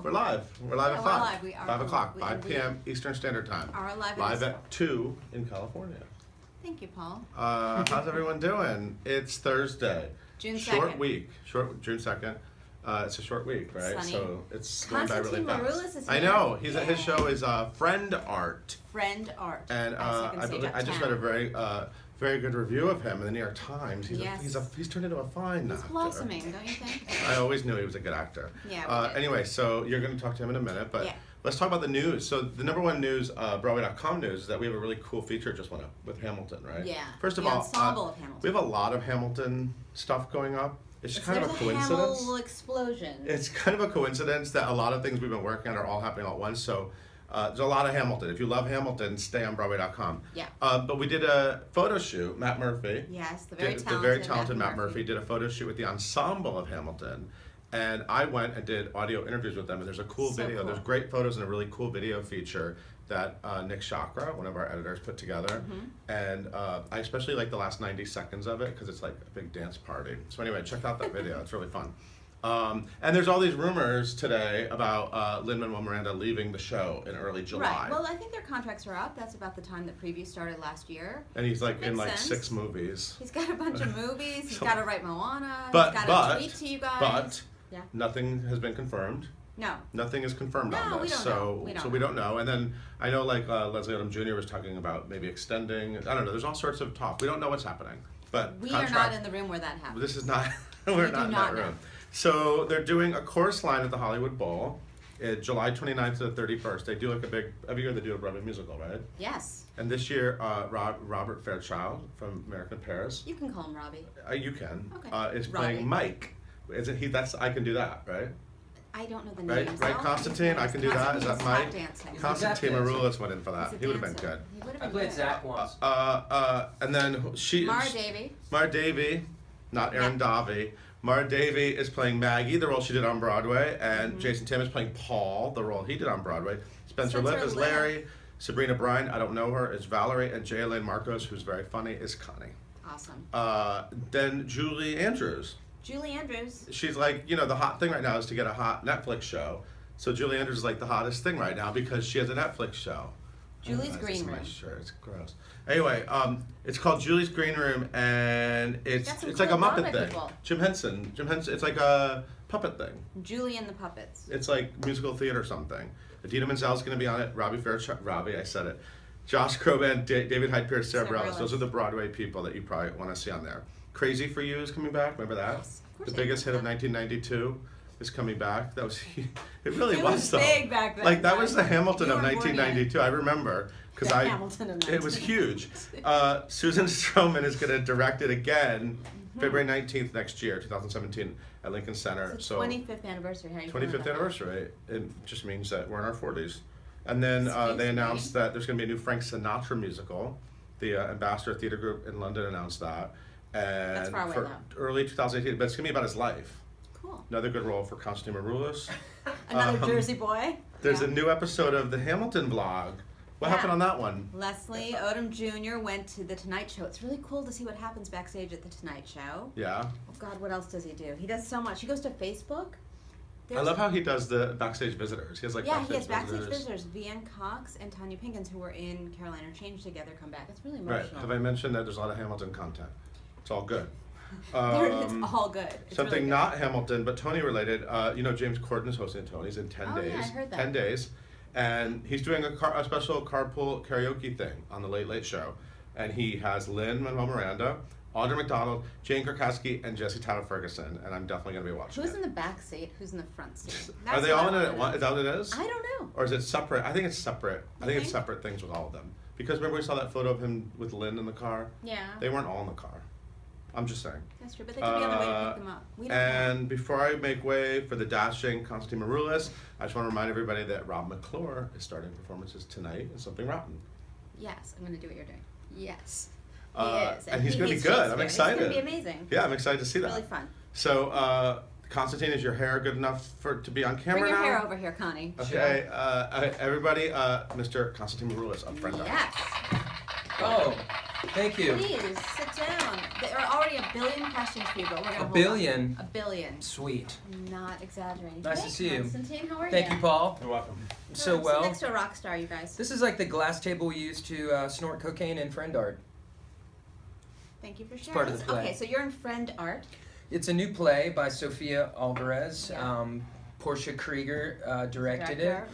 We're live. We're live at 5. We're live. We are 5 o'clock, we- 5 p.m. Eastern Standard Time. Are live Live at 2 in California. Thank you, Paul. How's everyone doing? It's Thursday. June Short 2nd. week. June 2nd. It's a short week, right? Sunny. So it's going by really Constantine fast. Maroulis is I here. know. His show is Friend Art. Friend Art. And at Second Stage I just Uptown. read a very good review of him in the New York Times. Yes. He's turned into a fine He's actor. blossoming, don't you think? I always knew he was a good actor. Yeah, we did. Anyway, so you're going to talk to him in a minute, but Yeah. let's talk about the news. So the number one news, Broadway.com news, is that we have a really cool feature just went up with Hamilton, right? Yeah. First of the all, ensemble of Hamilton. we have a lot of Hamilton stuff going up. It's kind of a coincidence. Hamilton explosion. It's kind of a coincidence that a lot of things we've been working on are all happening all at once. So there's a lot of Hamilton. If you love Hamilton, stay on Broadway.com. Yeah. But we did a photo shoot. Matt Murphy. Yes, the The very very talented talented Matt Murphy did a photo shoot with the ensemble of Hamilton, and I went and did audio interviews with them. And there's a cool So video. cool. There's great photos and a really cool video feature that Nick Chakra, one of our editors, put together. Mm-hmm. And I especially like the last 90 seconds of it because it's like a big dance party. So anyway, check out that video. It's really fun. And there's all these rumors today about Lin-Manuel Miranda leaving the show in early July. Right. Well, I think their contracts are up. That's about the time that preview started last year. And he's like in Makes like sense. 6 movies. He's got a bunch of movies. He's So- got to write Moana. But- he's got but- to tweet to you guys. But Yeah. nothing has been confirmed. No. Nothing is confirmed on No, this, we don't so know. We don't we know. don't know. And then I know like Leslie Odom Jr. was talking about maybe extending. I don't know. There's all sorts of talk. We don't know what's happening. But We are not in the room where that happened. This is not. We're We not do in not that know. room. So they're doing a chorus line at the Hollywood Bowl, July 29th to the 31st. They do like a big every year. They do a Broadway musical, right? Yes. And this year, Robert Fairchild from American Paris. You can call him Robbie. You can. Okay. Is Robbie. playing Mike. Is it he? That's I can do that, right? I don't know the Right, names. right, All I Constantine, I can do that. Is that Constantine's Mike? tap dancing. Constantine Tap Maroulis went in for that. He's a He would have been dancer. good. He would have I been played good. Zach once. And then Mara Davy. Mara Davy, not Erin Davy. Mara Davy is playing Maggie, the role she did on Broadway, and Jason Tim is playing Paul, the role he did on Broadway. Spencer Liv is Liv. Larry. Sabrina Bryan, I don't know her, is Valerie, and J. Elaine Marcos, who's very funny, is Connie. Awesome. Then Julie Andrews. Julie Andrews. She's like, the hot thing right now is to get a hot Netflix show. So Julie Andrews is like the hottest thing right now because she has a Netflix show. Julie's Green My Room. shirt. It's gross. Anyway, it's called Julie's Green Room, and it's Got some like a cool Muppet Broadway thing. people. Jim Henson. It's like a puppet thing. Julie and the Puppets. It's like musical theater something. Adina Menzel's going to be on it. Robbie Fairchild. Robbie, I said it. Josh Groban, David Hyde Pierce, Sarah Sarah Bareilles. Those Bareilles. are the Broadway people that you probably want to see on there. Crazy for You is coming back. Remember that? Yes, of course The I biggest hit of remember 1992 is coming back. That was it. Really It was was though. big back then, Like that was the guys. Hamilton You of weren't born yet. 1992. I remember because The Hamilton of it was 1992. huge. Susan Stroman is going to direct it again, February 19th next year, 2017, at Lincoln Center. It's the 25th anniversary. How you feeling 25th about that? anniversary. It just means that we're in our 40s. And then Excuse they me? announced that there's going to be a new Frank Sinatra musical. The Ambassador Theatre Group in London announced that. And That's far away, for though. early 2018, but it's going to be about his life. Cool. Another good role for Constantine Maroulis. Another Um, Jersey boy. There's Yeah. a new episode of the Hamilton vlog. What Yeah. happened on that one? Leslie Odom Jr. went to the Tonight Show. It's really cool to see what happens backstage at the Tonight Show. Yeah. Oh God, what else does he do? He does so much. He goes to Facebook. I There's- love how he does the backstage visitors. He has like Yeah, he has backstage backstage visitors. Vianne Cox and Tanya Pinkins, who were in Carolina Change together, come back. It's really Right. emotional. Have I mentioned that there's a lot of Hamilton content? It's all good. It's all good. It's Something really good. not Hamilton, but Tony related. James Corden is hosting Tony's in 10 Oh, days. yeah, I heard that. 10 days. And he's doing a special carpool karaoke thing on the Late Late Show. And he has Lin-Manuel Miranda, Audra McDonald, Jane Krakowski, and Jesse Tyler Ferguson. And I'm definitely going to be watching Who's it. in the back seat? Who's in the front seat? Are That's they what all I in it wanna at once? know. Is that what it is? I don't know. Or is it separate? I think it's separate. I think it's think? separate things with all of them. Because remember we saw that photo of him with Lynn in the car? Yeah. They weren't all in the car. I'm just saying. That's true, but they could be on the way to pick them up. We don't know. And before I make way for the dashing Constantine Maroulis, I just want to remind everybody that Rob McClure is starting performances tonight in Something Rotten. Yes, I'm going to do what you're doing. Yes. He is. And he's he going to be hates good. I'm Shakespeare. excited. It's going to be amazing. Yeah, I'm excited to see that. Really fun. So, Constantine, is your hair good enough to be on camera Bring your now? hair over here, Connie. Okay, everybody, Mr. Constantine Maroulis of Friend Art. Yes. Oh, Thank you. Please sit down. There are already a billion questions for you, but we're gonna hold billion? on. A billion. Sweet. Not exaggerating. Nice Hey, to see you. Constantine, how are you? Thank you, Paul. You're welcome. So Sit well. next to a rock star, you guys. This is like the glass table we used to snort cocaine in friend art. Thank you for sharing. part of the play. Okay, so you're in Friend Art. It's a new play by Sofia Alvarez. Yeah. Portia Krieger directed Director,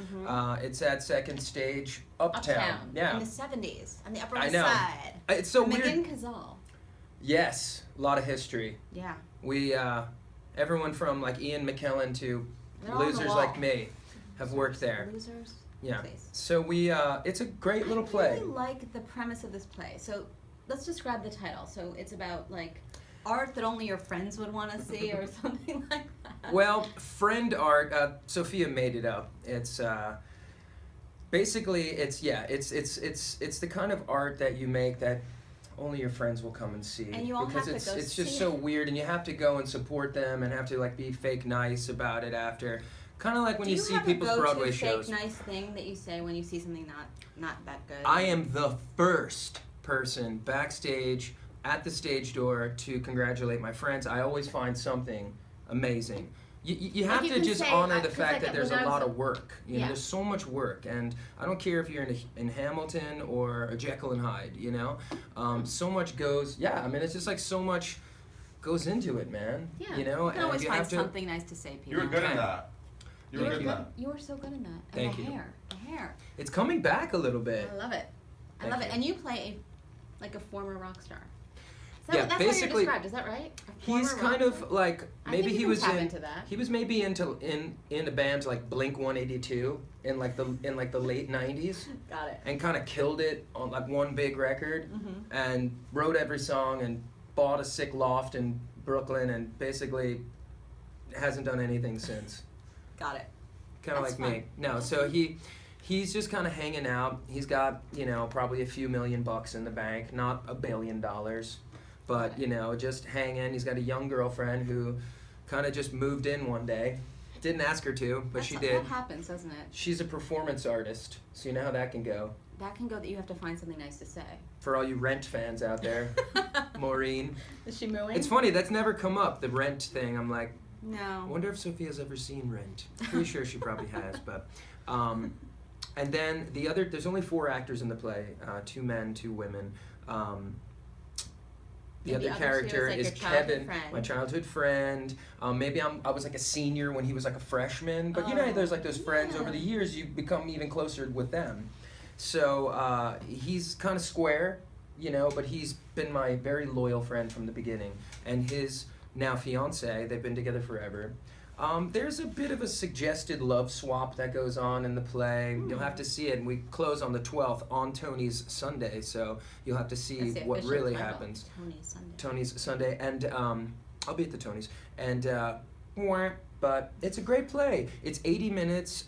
it. It's at Second Stage Uptown. Yeah. In the 70s, on the Upper I West know. Side. It's so Megan weird. Cazal. Yes, a lot of history. Yeah. We, everyone from like Ian McKellen to They're all on the losers wall. like me have worked there. Losers. Yeah. Please. So we, it's a great little play. I really like the premise of this play. So let's describe the title. So it's about like art that only your friends would want to see or something like that. Well, friend art, Sophia made it up. It's basically it's the kind of art that you make that only your friends will come and see. And you all because have to go it's just see so it. weird, and you have to go and support them and have to like be fake nice about it after. Kind of like when Do you see have people's a go-to Broadway fake shows. nice thing that you say when you see something not that good? I am the first person backstage at the stage door to congratulate my friends. I always find something amazing. You have you to can just say, honor the 'cause fact like that there's when a I was lot a- of work. You know, Yeah. there's so much work, and I don't care if you're in Hamilton or a Jekyll and Hyde. You know, so much goes. Yeah, I mean, it's just like so much goes into it, man. Yeah. You know, you can always you find have to. something nice to say, Peter. You were good Okay. at that. You were Thank good you. at that. You were so good in that. And Thank the you. hair. The hair. It's coming back a little bit. I love it. I Thank love it. you. And you play like a former rock star. Is Yeah, that's how you're basically, described, is that right? A He's former kind rock of star? like I maybe think you he can was tap in. into that. He was maybe in a band like Blink 182 in like the late 90s, Got it. and kind of killed it on like one big record, Mhm. and wrote every song and bought a sick loft in Brooklyn, and basically hasn't done anything since. Got it. Kind of That's like me. No, so he's just kind of hanging out. He's got, probably a few $1,000,000 in the bank, not $1 billion, but just hanging. He's got a young girlfriend who kind of just moved in one day. Didn't ask her to, but she did. That happens, doesn't it? She's a performance artist, so you know how that can go. That can go that you have to find something nice to say. For all you Rent fans out there, Maureen. Is she mooing? It's funny, that's never come up, the Rent thing. I'm like, I No. wonder if Sophia's ever seen Rent. Pretty sure she probably has, but and then there's only 4 actors in the play, 2 men, 2 women. The And other character like is your childhood Kevin, friend. my childhood friend. Maybe I was like a senior when he was like a freshman, but Oh, there's like those friends yeah. over the years, you become even closer with them. So he's kind of square, but he's been my very loyal friend from the beginning. And his now fiance, they've been together forever. There's a bit of a suggested love swap that goes on in the play. You'll have to see it. And we close on the 12th on Tony's Sunday, so you'll have to see That's the what official really title. happens. Tony's Sunday. Tony's Sunday, and I'll be at the Tonys. And but it's a great play. It's 80 minutes.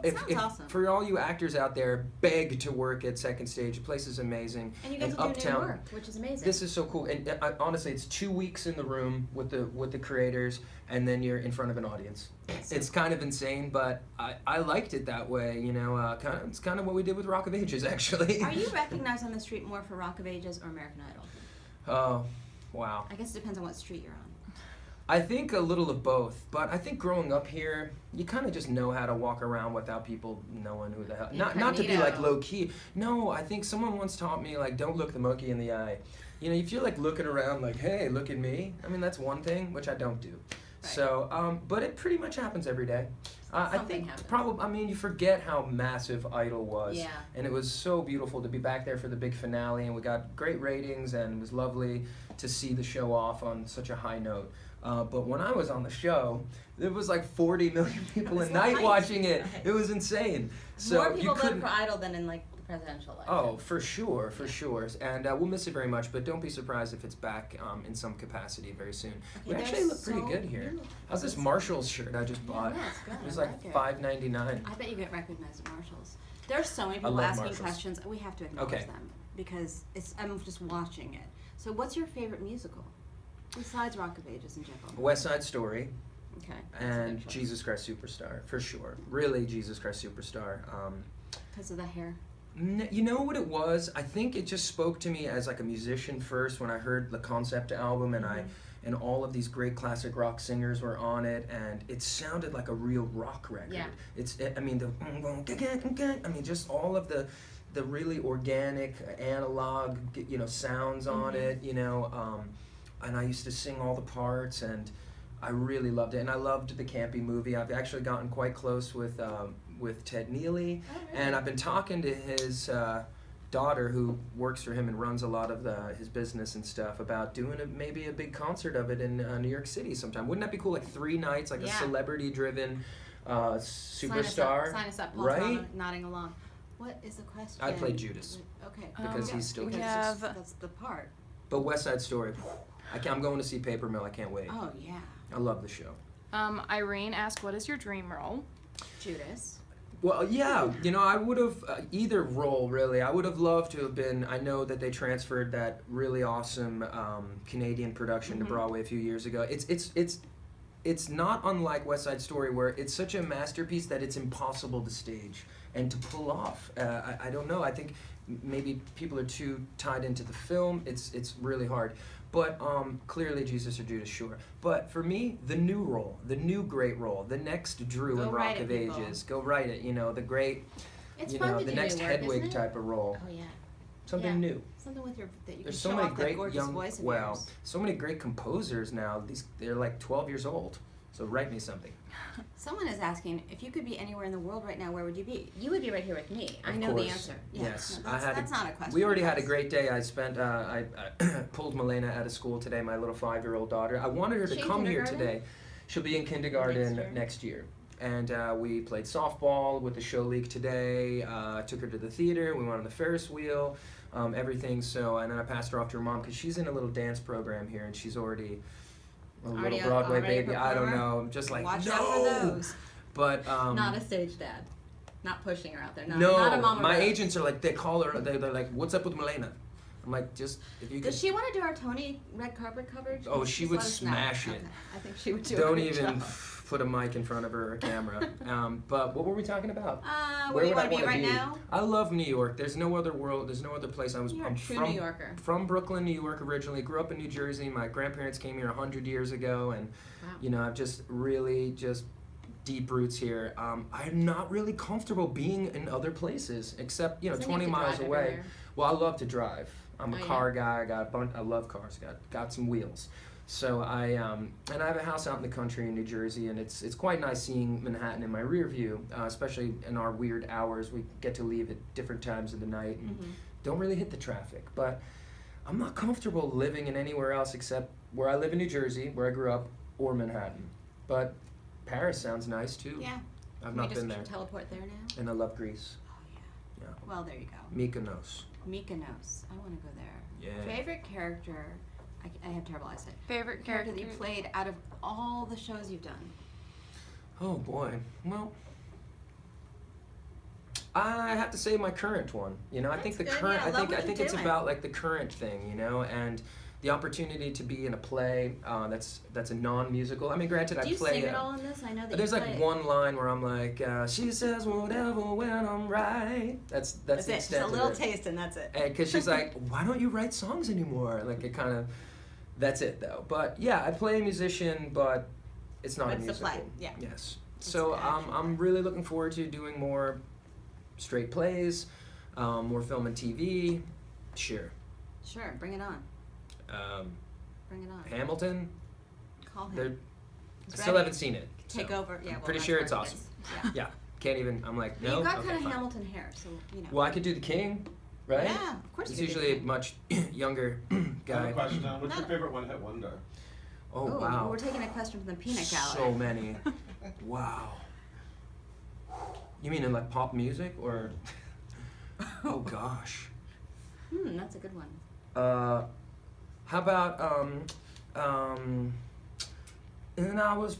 If awesome. For all you actors out there, beg to work at Second Stage. The place is amazing. And you guys will do new work, which is amazing. This is so cool. And honestly, it's 2 weeks in the room with the creators, and then you're in front of an audience. It's kind of insane, but I liked it that way. It's kind of what we did with Rock of Ages, actually. Are you recognized on the street more for Rock of Ages or American Idol? Oh, wow. I guess it depends on what street you're on. I think a little of both, but I think growing up here, you kind of just know how to walk around without people knowing who the hell. Not to be like low key. No, I think someone once taught me like don't look the monkey in the eye. If you're like looking around like, hey, look at me. I mean that's one thing which I don't do. Right. So, but it pretty much happens every day. I Something think happens. probably. I mean, you forget how massive Idol was. Yeah. And it was so beautiful to be back there for the big finale, and we got great ratings, and it was lovely to see the show off on such a high note. But when I was on the show, there was like 40 million people It a was night light. watching it. Right. It was insane. So More you people vote couldn't. for Idol than in like the presidential election. Oh, for sure. And we'll miss it very much, but don't be surprised if it's back in some capacity very soon. We Okay, actually they're look pretty so good here. beautiful. How's this Marshall's shirt I just bought? Yeah, it's good. It was I like like it. $5.99. I bet you get recognized at Marshalls. There's so many people love asking Marshalls. questions. We have to acknowledge Okay. them because I'm just watching it. So, what's your favorite musical besides Rock of Ages and Jekyll? West Side Story Okay. that's a and good choice. Jesus Christ Superstar, for sure. Really, Jesus Christ Superstar. Because of the hair. You know what it was? I think it just spoke to me as like a musician first when I heard the concept album and all of these great classic rock singers were on it, and it sounded like a real rock record. Yeah. I mean, just all of the really organic, analog, sounds on it, and I used to sing all the parts, and I really loved it. And I loved the campy movie. I've actually gotten quite close with Ted Neely, and I've been talking to his daughter who works for him and runs a lot of his business and stuff about doing maybe a big concert of it in New York City sometime. Wouldn't that be cool? Like 3 nights, like a celebrity-driven superstar. Sign us up. Paul's right? nodding along. What is the question? I played Judas. Okay. Because he's still because Jesus. that's the part. But West Side Story, I'm going to see Paper Mill. I can't wait. Oh, yeah. I love the show. Irene asked, what is your dream role? Judas. Well, yeah, I would have either role really. I would have loved to have been. I know that they transferred that really awesome Canadian production to Broadway a few years ago. It's not unlike West Side Story, where it's such a masterpiece that it's impossible to stage and to pull off. I don't know. I think maybe people are too tied into the film. It's really hard. But clearly Jesus or Judas, sure. But for me, the new role, the new great role, the next Drew in Rock of Ages. Go write it. The great, it's fun to the do next new work, Hedwig isn't it? type of role. Oh, yeah. Something new. Something with that you There's can so show many off that great gorgeous young, voice of yours. so many great composers now. They're like 12 years old. So write me something. Someone is asking, if you could be anywhere in the world right now, where would you be? You would be right here with me. I Of know the course. answer. Yeah. Yes, No, that's not a question. We already had a guys. great day. I spent. I pulled Milena out of school today. My little 5-year-old daughter. I wanted her She to in come here kindergarten? today. She'll be in kindergarten next year. And we played softball with the show league today. Took her to the theater. We went on the Ferris wheel. Everything. So, and then I passed her off to her mom because she's in a little dance program here, and she's already a little Broadway baby. I don't know. I'm just like, Watch no. out for those. But Not a stage dad. Not pushing her out there. Not a no, mama my rose. agents are like, they call her. They're like, what's up with Milena? I'm like, just if you could. Does she want to do our Tony red carpet coverage? Oh, she Just would let us know. smash it. Okay. I think she would do a Don't great even job. put a mic in front of her or a camera. But what were we talking about? Where do you would want I to be wanna right now? I love New York. There's no other world. There's no other place. You're a I'm true from New Yorker. from Brooklyn, New York originally. Grew up in New Jersey. My grandparents came here 100 years ago, and Wow. I've just really just deep roots here. I'm not really comfortable being in other places except Doesn't have 20 to miles drive away. everywhere. Well, I love to drive. I'm a Oh, yeah. car guy. I love cars. Got some wheels. So I have a house out in the country in New Jersey, and it's quite nice seeing Manhattan in my rear view, especially in our weird hours. We get to leave at different times of the night and don't really hit the traffic. But I'm not comfortable living in anywhere else except where I live in New Jersey, where I grew up, or Manhattan. But Paris sounds nice too. Yeah. I've not been We there, just teleport there now. and I love Greece. Oh yeah. Yeah. Well, there you go. Mykonos. Mykonos. I want to go there. Yeah. Favorite character? I have terrible eyesight. Favorite Character character? that you played out of all the shows you've done. Oh boy. Well, I have to say my current one. I think the That's good. current. Yeah, I love what I think you're it's doing. about like the current thing, and the opportunity to be in a play that's a non-musical. I mean, granted, Do I you play. sing it all in this? I know that There's you like play one line where I'm like, she says whatever when I'm right. That's the That's it. Just extent a of little it. taste, and that's it. Because she's like, why don't you write songs anymore? Like it kind of, that's it though. But yeah, I play a musician, but it's not But a it's a musical. play, yeah. Yes. It's So an action I'm really looking forward to doing more straight plays, more film and TV. Sure. Sure, bring it on. Bring it on. Hamilton. Call him. They're, He's I still ready. haven't seen it. Take so over. Yeah. Well, pretty that's sure where it's it awesome. is. Yeah. Yeah. Can't even. I'm like, no. You got okay, kind of fine. Hamilton hair, so Well, I could do the King, right? Yeah, of course. He's you could do usually a that. much younger I have guy. a question. What's your No. favorite one-hit wonder? Oh Ooh, wow. We're taking a question from the peanut gallery. So many. Wow. You mean in like pop music or? Oh gosh. That's a good one. How about and I was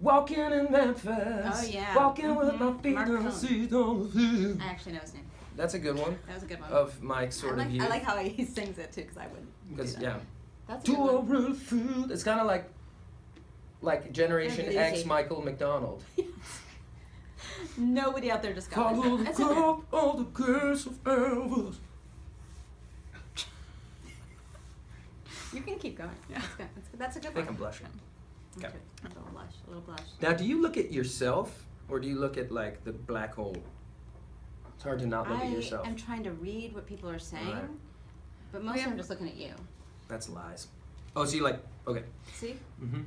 walking in Memphis. Oh, yeah. Walking with my feet Mark on the Cohn. seat on the field. I actually know his name. That's a good one. That was a good one. Of my sort I of like, youth. I like how he sings it too, because I wouldn't. do Because that. yeah. That's a To good a one. real food. It's kind of like Generation Very X easy. Michael McDonald. Nobody out there discovered Follow it. the That's okay. call of the curse of Elvis. You can keep going. Yeah. That's good. That's a good I think one. I'm blushing. Okay. Okay. A little blush. A little blush. Now, do you look at yourself, or do you look at like the black hole? It's hard to not look at yourself. I am trying to read what people are saying, Right. but mostly I'm just looking at you. That's lies. Oh, so you like, okay. See? Mm-hmm.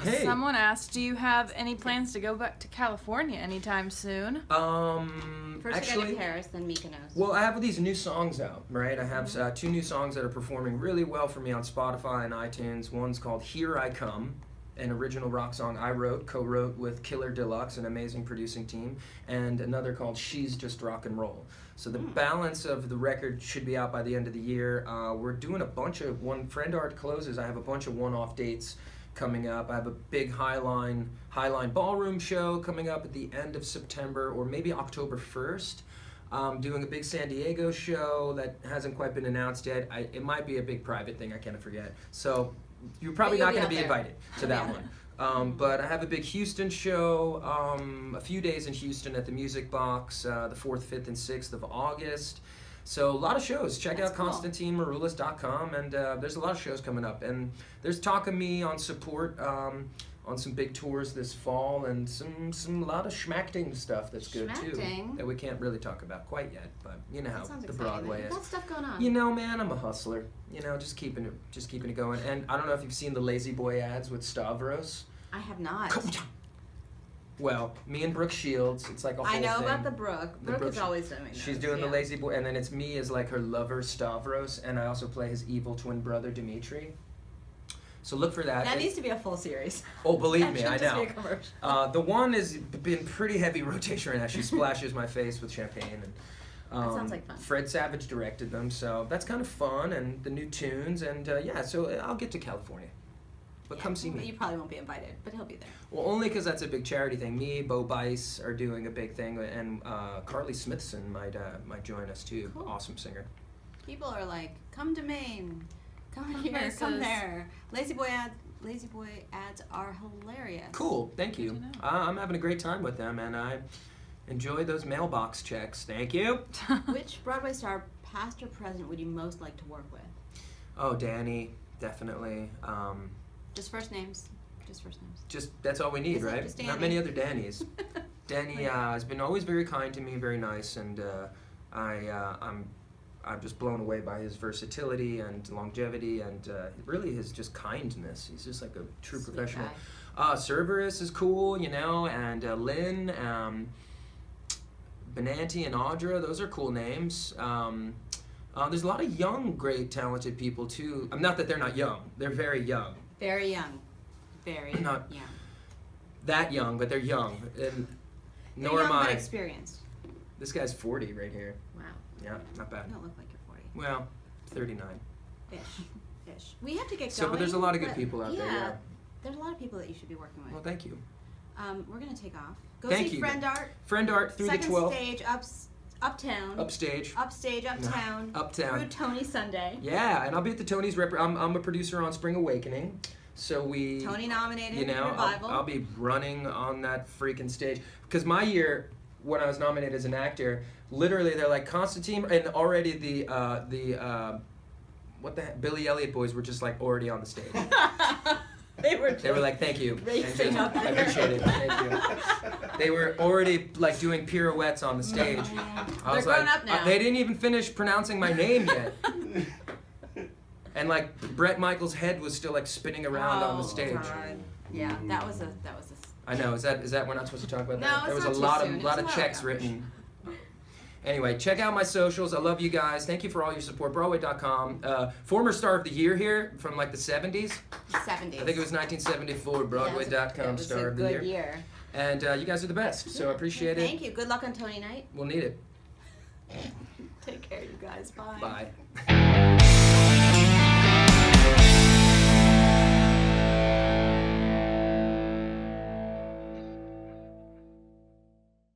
Hey. Someone asked, do you have any plans to go back to California anytime soon? First I Actually, go to Paris, then Mykonos. well, I have these new songs out, right? I have 2 new songs that are performing really well for me on Spotify and iTunes. One's called Here I Come, an original rock song I wrote, co-wrote with Killer Deluxe, an amazing producing team, and another called She's Just Rock and Roll. So the balance of the record should be out by the end of the year. We're doing a bunch of, when Friend Art closes, I have a bunch of one-off dates coming up. I have a big Highline Ballroom show coming up at the end of September, or maybe October 1st. Doing a big San Diego show that hasn't quite been announced yet. It might be a big private thing, I can't forget. So you're probably But not you'll going to be be out there. invited to You'll that be out one. But I have a big Houston show, a few days in Houston at the Music Box, the 4th, 5th, and 6th of August. So a lot of shows. Check That's out cool. ConstantineMaroulis.com, and there's a lot of shows coming up. And there's talk of me on support on some big tours this fall, and some lot of schmacting stuff that's good too. Schmacting? That we can't really talk about quite yet, but you know That how sounds the exciting. Broadway There's is. lots of stuff going on. You know, man, I'm a hustler. You know, just keeping it going. And I don't know if you've seen the Lazy Boy ads with Stavros. I have not. Well, me and Brooke Shields, it's like a whole I know thing. about the Brooke. The Brooke Brooke is sh- always doing She's those, doing the yeah. Lazy Boy, and then it's me as like her lover Stavros, and I also play his evil twin brother Dimitri. So look for that. That needs to be a full series. Oh, believe That me, should I just know. be a commercial. The one has been pretty heavy rotation right now. She splashes my face with champagne, and That sounds like fun. Fred Savage directed them, so that's kind of fun, and the new tunes, and yeah, so I'll get to California. But Yeah, come see well, me. You probably won't be invited, but he'll be there. Well, only because that's a big charity thing. Me, Bo Bice are doing a big thing, and Carly Smithson might join us too. Cool. Awesome singer. People are like, come to Maine, come Fun here, come places. there. Lazy Boy ads are hilarious. Cool, thank you. Good to know. I'm having a great time with them, and I enjoy those mailbox checks. Thank you. Which Broadway star, past or present, would you most like to work with? Oh, Danny, definitely. Just first names. Just first names. Just that's all we need, Is it right? just Not Danny? many other Dannys. Danny has been always very kind to me, very nice, and I'm just blown away by his versatility and longevity, and really his just kindness. He's just like a true Sweet professional. guy. Cerberus is cool, you know, and Lynn, Benanti, and Audra. Those are cool names. There's a lot of young, great, talented people too. Not that they're not young; they're very young. Very young. Very Not- young. That young, but they're young. And They're nor young am but I. experienced. This guy's 40 right here. Wow. Yeah, not bad. You don't look like you're 40. Well, 39. Ish. Ish. We have to get So, going. but there's a lot of good but people out there, yeah. There's a lot of people that you should be working with. Well, thank you. We're going to take off. Go Thank see you. Friend Art. Friend Art through Second the 12th. stage, uptown. Upstage. Upstage, uptown. Uptown. Through Tony Sunday. Yeah, and I'll be at the Tony's. I'm a producer on Spring Awakening. So we. Tony nominated You know, revival. I'll be running on that freaking stage. Because my year, when I was nominated as an actor, literally they're like, Constantine, and already the what the heck, Billy Elliot boys were just like already on the stage. They were They were like, thank you. And Racing just, up I there. appreciate it. Thank you. They were already like doing pirouettes on the stage. I was They're grown like, up now. they didn't even finish pronouncing my name yet. And like Brett Michaels' head was still like spinning around on the stage. Oh, God. Yeah, that was a I know. Is that we're not supposed to talk about No, that? There it's was a not too lot soon. of It's lot a of while checks ago. written. Anyway, check out my socials. I love you guys. Thank you for all your support. Broadway.com. Former star of the year here from like the 70s. 70s. I think it was 1974. Broadway.com it was star a of the good year. year. And you guys are the best. So I appreciate it. Thank you. Good luck on Tony night. We'll need it. Take care, you guys. Bye. Bye.